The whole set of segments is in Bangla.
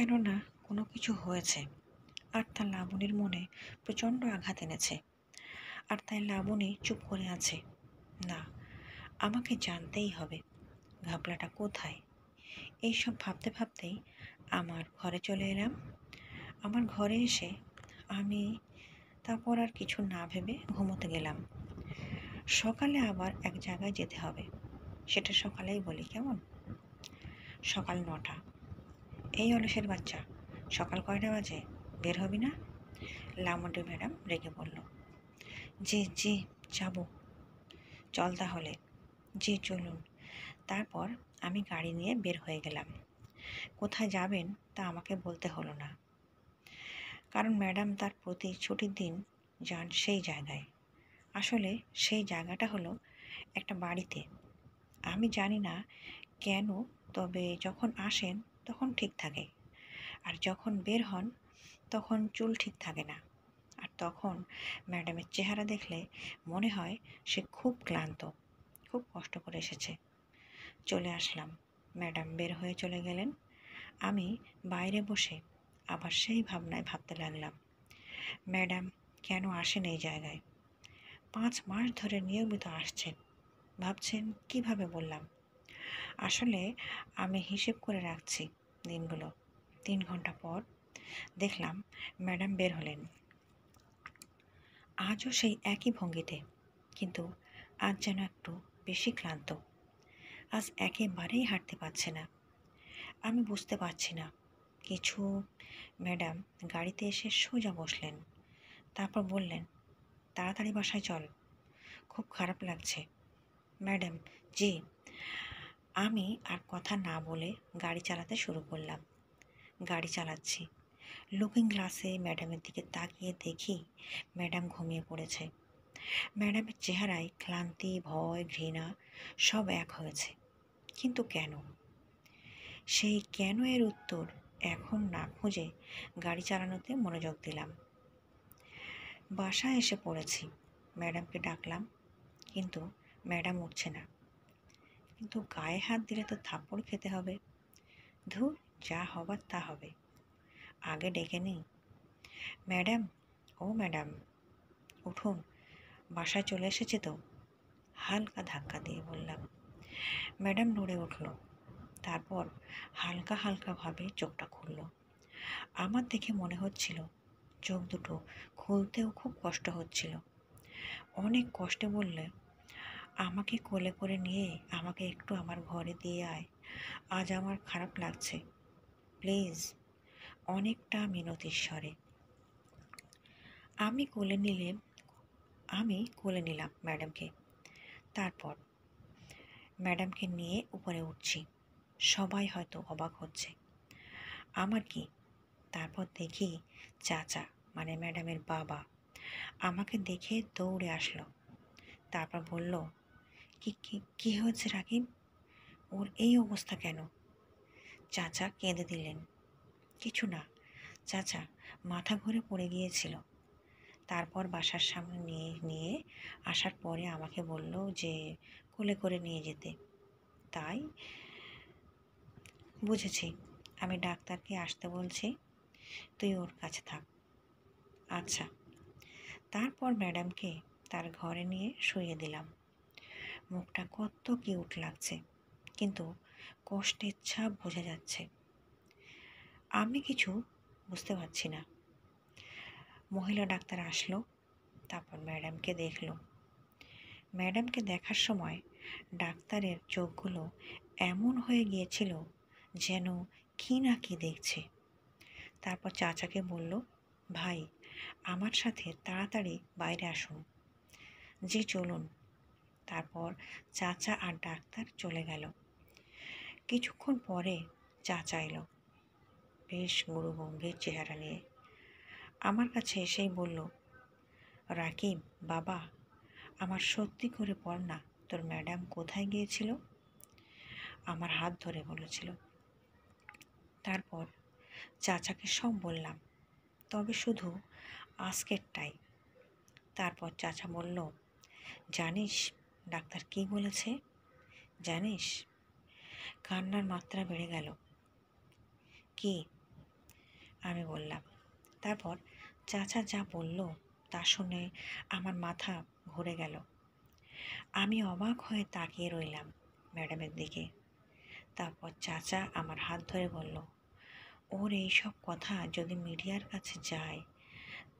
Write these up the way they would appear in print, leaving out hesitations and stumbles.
কেননা কোনো কিছু হয়েছে, আর তা লাবণীর মনে প্রচণ্ড আঘাত এনেছে। আর তাই লাবণী চুপ করে আছে। না, আমাকে জানতেই হবে ঘাবলাটা কোথায়। এইসব ভাবতে ভাবতেই আমার ঘরে চলে এলাম। আমার ঘরে এসে আমি তারপর আর কিছু না ভেবে ঘুমোতে গেলাম। সকালে আবার এক জায়গায় যেতে হবে, সেটা সকালেই বলি কেমন? সকাল 9টা। এই অলসের বাচ্চা, সকাল কয়টা বাজে? বের হবি না? লাবণী ম্যাডাম রেগে বলল। জি জি, যাব। চল তাহলে। জি চলুন। তারপর আমি গাড়ি নিয়ে বের হয়ে গেলাম। কোথায় যাবেন তা আমাকে বলতে হলো না, কারণ ম্যাডাম তার প্রতি ছুটির দিন যান সেই জায়গায়। আসলে সেই জায়গাটা হলো একটা বাড়িতে। আমি জানি না কেন, তবে যখন আসেন তখন ঠিক থাকে, আর যখন বের হন তখন চুল ঠিক থাকে না। আর তখন ম্যাডামের চেহারা দেখলে মনে হয় সে খুব ক্লান্ত, খুব কষ্ট করে এসেছে। চলে আসলাম। ম্যাডাম বের হয়ে চলে গেলেন। আমি বাইরে বসে আবার সেই ভাবনায় ভাবতে লাগলাম, ম্যাডাম কেন আসেন এই জায়গায়? 5 মাস ধরে নিয়মিত আসছেন। ভাবছেন কিভাবে বললাম? আসলে আমি হিসেব করে রাখছি দিনগুলো। 3 ঘন্টা পর দেখলাম ম্যাডাম বের হলেন। আজও সেই একই ভঙ্গিতে, কিন্তু আজ যেন একটু বেশি ক্লান্ত। আজ একেবারেই হাঁটতে পারছে না। আমি বুঝতে পারছি না কিছু। ম্যাডাম গাড়িতে এসে সোজা বসলেন। তারপর বললেন, তাড়াতাড়ি বাসায় চল, খুব খারাপ লাগছে। ম্যাডাম, জি। আমি আর কথা না বলে গাড়ি চালাতে শুরু করলাম। গাড়ি চালাচ্ছি। লুকিং গ্লাসে ম্যাডামের দিকে তাকিয়ে দেখি ম্যাডাম ঘুমিয়ে পড়েছে। ম্যাডামের চেহারায় ক্লান্তি, ভয়, ঘৃণা সব এক হয়েছে। কিন্তু কেন? সেই কেন এর উত্তর এখন না খুঁজে গাড়ি চালানোতে মনোযোগ দিলাম। বাসায় এসে পড়েছি। ম্যাডামকে ডাকলাম, কিন্তু ম্যাডাম উঠছে না। কিন্তু গায়ে হাত দিলে তো থাপ্পড় খেতে হবে। ধুর, যা হবার তা হবে। আগে ডেকে নিই। ম্যাডাম, ও ম্যাডাম, উঠুন, বাসায় চলে এসেছে তো? হালকা ধাক্কা দিয়ে বললাম। ম্যাডাম নড়ে উঠল। তারপর হালকা হালকাভাবে চোখটা খুলল। আমার দেখে মনে হচ্ছিল চোখ দুটো খুলতেও খুব কষ্ট হচ্ছিল। অনেক কষ্টে বললে, আমাকে কোলে করে নিয়ে আমাকে একটু আমার ঘরে দিয়ে আয়, আজ আমার খারাপ লাগছে, প্লিজ। অনেকটা মিনতির স্বরে। আমি কোলে নিলাম ম্যাডামকে। তারপর ম্যাডামকে নিয়ে উপরে উঠছি। সবাই হয়তো অবাক হচ্ছে। আমার কি? তারপর দেখি চাচা, মানে ম্যাডামের বাবা, আমাকে দেখে দৌড়ে আসলো। তারপর বলল, কি কি কি হয়েছে রাকিব? ওর এই অবস্থা কেন? চাচা কেঁদে দিলেন। কিছু না চাচা, মাথা ঘুরে পড়ে গিয়েছিল। তারপর বাসার সামনে নিয়ে নিয়ে আসার পরে আমাকে বলল যে কোলে করে নিয়ে যেতে। তাই বুঝেছি, আমি ডাক্তারকে আসতে বলছি, তুই ওর কাছে থাক। আচ্ছা। তারপর ম্যাডামকে তার ঘরে নিয়ে শুইয়ে দিলাম। মুখটা কত কিউট লাগছে, কিন্তু কষ্টের ছাপ বোঝা যাচ্ছে। আমি কিছু বুঝতে পারছি না। মহিলা ডাক্তার আসলো। তারপর ম্যাডামকে দেখলো। ম্যাডামকে দেখার সময় ডাক্তারের চোখগুলো এমন হয়ে গিয়েছিল যেন কি না কি দেখছে। তারপর চাচাকে বলল, ভাই, আমার সাথে তাড়াতাড়ি বাইরে আসুন। জি চলুন। তারপর চাচা আর ডাক্তার চলে গেল। কিছুক্ষণ পরে চাচা এলো, বেশ গুরুগম্ভীর চেহারা নিয়ে। আমার কাছে এসেই বলল, রাকিব বাবা, আমার সত্যি করে বল না, তোর ম্যাডাম কোথায় গিয়েছিল? আমার হাত ধরে বলেছিল। তারপর চাচাকে সব বললাম, তবে শুধু আজকেরটাই। তারপর চাচা বলল, জানিস ডাক্তার কি বলেছে? জানিস? কান্নার মাত্রা বেড়ে গেল। কি? আমি বললাম। তারপর চাচা যা বলল তা শুনে আমার মাথা ঘুরে গেল। আমি অবাক হয়ে তাকিয়ে রইলাম ম্যাডামের দিকে। তারপর চাচা আমার হাত ধরে বলল, ওর এইসব কথা যদি মিডিয়ার কাছে যায়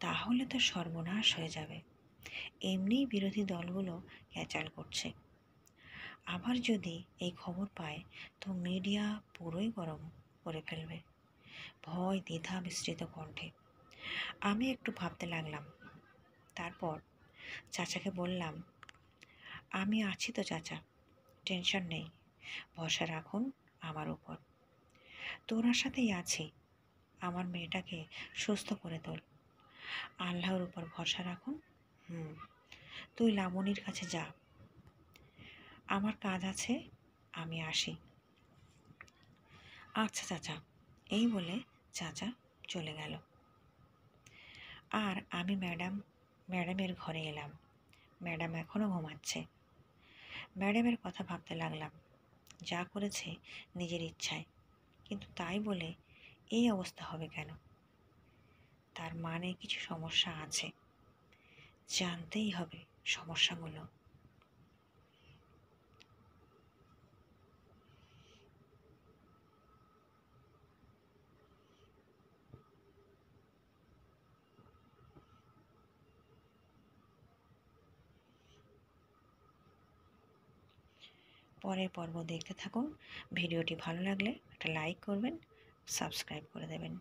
তাহলে তো সর্বনাশ হয়ে যাবে। এমনিই বিরোধী দলগুলো ক্যাচাল করছে, আবার যদি এই খবর পায় তো মিডিয়া পুরোই গরম করে ফেলবে। ভয় দ্বিধা মিশ্রিত কণ্ঠে আমি একটু ভাবতে লাগলাম। তারপর চাচাকে বললাম, আমি আছি তো চাচা, টেনশন নেই, ভরসা রাখুন আমার উপর। তোরার সাথেই আছি, আমার মেয়েটাকে সুস্থ করে তোল, আল্লাহর উপর ভরসা রাখুন। তুই লাবণীর কাছে যা, আমার কাজ আছে, আমি আসি। আচ্ছা চাচা, এই বলে চাচা চলে গেল। আর আমি ম্যাডামের ঘরে এলাম। ম্যাডাম এখনও ঘুমাচ্ছে। ম্যাডামের কথা ভাবতে লাগলাম। যা করেছে নিজের ইচ্ছায়, কিন্তু তাই বলে এই অবস্থা হবে কেন? তার মানে কিছু সমস্যা আছে, জানতেই হবে সমস্যাগুলো। পরের পর্ব দেখতে থাকুন। ভিডিওটি ভালো লাগলে একটা লাইক করবেন, সাবস্ক্রাইব করে দেবেন।